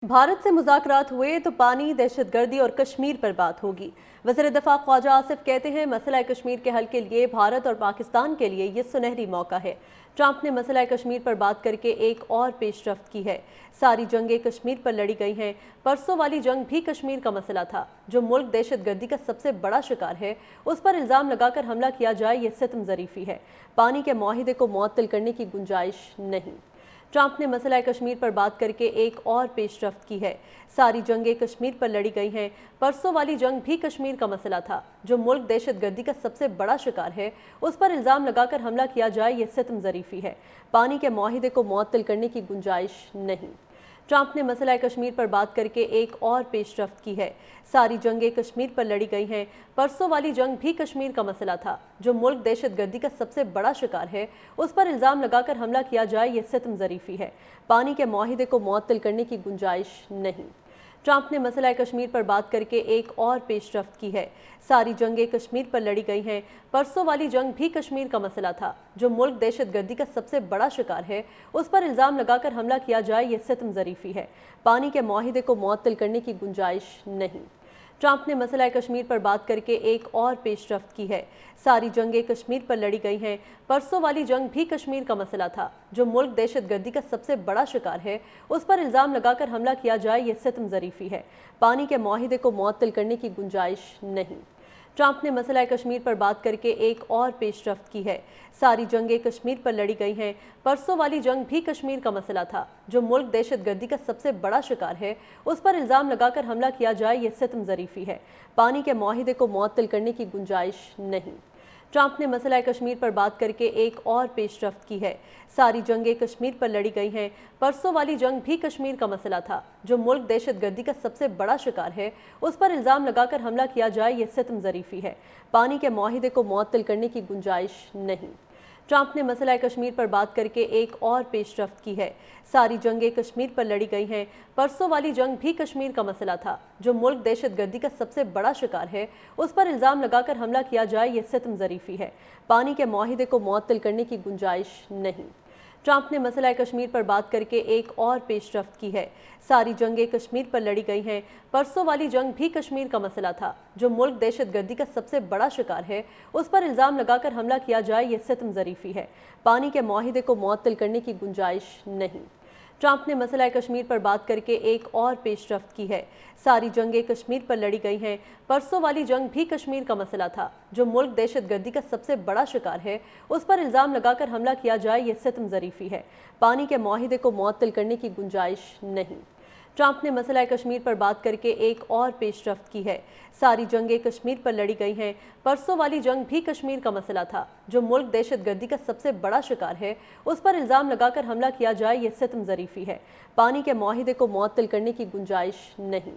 भारत से मुज़ाकरात हुए तो पानी, दहशतगर्दी और कश्मीर पर बात होगी। वज़ीर दफ़ा ख्वाजा आसिफ कहते हैं, मसला कश्मीर के हल के लिए भारत और पाकिस्तान के लिए ये सुनहरी मौका है। ट्रंप ने मसला कश्मीर पर बात करके एक और पेशरफ्त की है। सारी जंगें कश्मीर पर लड़ी गई हैं। परसों वाली जंग भी कश्मीर का मसला था। जो मुल्क दहशतगर्दी का सबसे बड़ा शिकार है, उस पर इल्ज़ाम लगाकर हमला किया जाए, ये सितम ज़रीफ़ी है। पानी के मुआहिदे को मुअत्तल करने की गुंजाइश नहीं। ट्रंप ने मसला कश्मीर पर बात करके एक और पेशरफ्त की है। सारी जंगें कश्मीर पर लड़ी गई हैं। परसों वाली जंग भी कश्मीर का मसला था। जो मुल्क दहशतगर्दी का सबसे बड़ा शिकार है, उस पर इल्ज़ाम लगाकर हमला किया जाए, ये सितम ज़रीफ़ी है। पानी के मुआहिदे को मुअत्तल करने की गुंजाइश नहीं। ट्रंप ने मसला कश्मीर पर बात करके एक और पेशरफ्त की है। सारी जंगें कश्मीर पर लड़ी गई हैं। परसों वाली जंग भी कश्मीर का मसला था। जो मुल्क दहशतगर्दी का सबसे बड़ा शिकार है, उस पर इल्ज़ाम लगाकर हमला किया जाए, ये सितम ज़रीफ़ी है। पानी के मुआहिदे को मुअत्तल करने की गुंजाइश नहीं। ट्रंप ने मसला कश्मीर पर बात करके एक और पेशरफ्त की है। सारी जंगें कश्मीर पर लड़ी गई हैं। परसों वाली जंग भी कश्मीर का मसला था। जो मुल्क दहशतगर्दी का सबसे बड़ा शिकार है, उस पर इल्ज़ाम लगाकर हमला किया जाए, ये सितम ज़रीफ़ी है। पानी के मुआहिदे को मुअत्तल करने की गुंजाइश नहीं। ट्रंप ने मसला कश्मीर पर बात करके एक और पेशरफ्त की है। सारी जंगें कश्मीर पर लड़ी गई हैं। परसों वाली जंग भी कश्मीर का मसला था। जो मुल्क दहशतगर्दी का सबसे बड़ा शिकार है, उस पर इल्ज़ाम लगाकर हमला किया जाए, ये सितम ज़रीफ़ी है। पानी के मुआहिदे को मुअत्तल करने की गुंजाइश नहीं। ट्रंप ने मसला कश्मीर पर बात करके एक और पेशरफ्त की है। सारी जंगें कश्मीर पर लड़ी गई हैं। परसों वाली जंग भी कश्मीर का मसला था। जो मुल्क दहशतगर्दी का सबसे बड़ा शिकार है, उस पर इल्ज़ाम लगाकर हमला किया जाए, ये सितम ज़रीफ़ी है। पानी के मुआहिदे को मुअत्तल करने की गुंजाइश नहीं। ट्रंप ने मसला कश्मीर पर बात करके एक और पेशरफ्त की है। सारी जंगें कश्मीर पर लड़ी गई हैं। परसों वाली जंग भी कश्मीर का मसला था। जो मुल्क दहशतगर्दी का सबसे बड़ा शिकार है, उस पर इल्ज़ाम लगाकर हमला किया जाए, ये सितम ज़रीफ़ी है। पानी के मुआहिदे को मुअत्तल करने की गुंजाइश नहीं। ट्रंप ने मसला कश्मीर पर बात करके एक और पेशरफ्त की है। सारी जंगें कश्मीर पर लड़ी गई हैं। परसों वाली जंग भी कश्मीर का मसला था। जो मुल्क दहशतगर्दी का सबसे बड़ा शिकार है, उस पर इल्ज़ाम लगाकर हमला किया जाए, ये सितम ज़रीफ़ी है। पानी के मुआहिदे को मुअत्तल करने की गुंजाइश नहीं। ट्रंप ने मसला कश्मीर पर बात करके एक और पेशरफ्त की है। सारी जंगें कश्मीर पर लड़ी गई हैं। परसों वाली जंग भी कश्मीर का मसला था। जो मुल्क दहशतगर्दी का सबसे बड़ा शिकार है, उस पर इल्ज़ाम लगाकर हमला किया जाए, ये सितम ज़रीफ़ी है। पानी के मुआहिदे को मुअत्तल करने की गुंजाइश नहीं। ट्रंप ने मसला कश्मीर पर बात करके एक और पेशरफ्त की है। सारी जंगें कश्मीर पर लड़ी गई हैं। परसों वाली जंग भी कश्मीर का मसला था। जो मुल्क दहशतगर्दी का सबसे बड़ा शिकार है, उस पर इल्ज़ाम लगाकर हमला किया जाए, ये सितम ज़रीफ़ी है। पानी के मुआहिदे को मुअत्तल करने की गुंजाइश नहीं। ट्रंप ने मसला कश्मीर पर बात करके एक और पेशरफ्त की है। सारी जंगें कश्मीर पर लड़ी गई हैं। परसों वाली जंग भी कश्मीर का मसला था। जो मुल्क दहशतगर्दी का सबसे बड़ा शिकार है, उस पर इल्ज़ाम लगाकर हमला किया जाए, ये सितम ज़रीफ़ी है। पानी के मुआहिदे को मुअत्तल करने की गुंजाइश नहीं।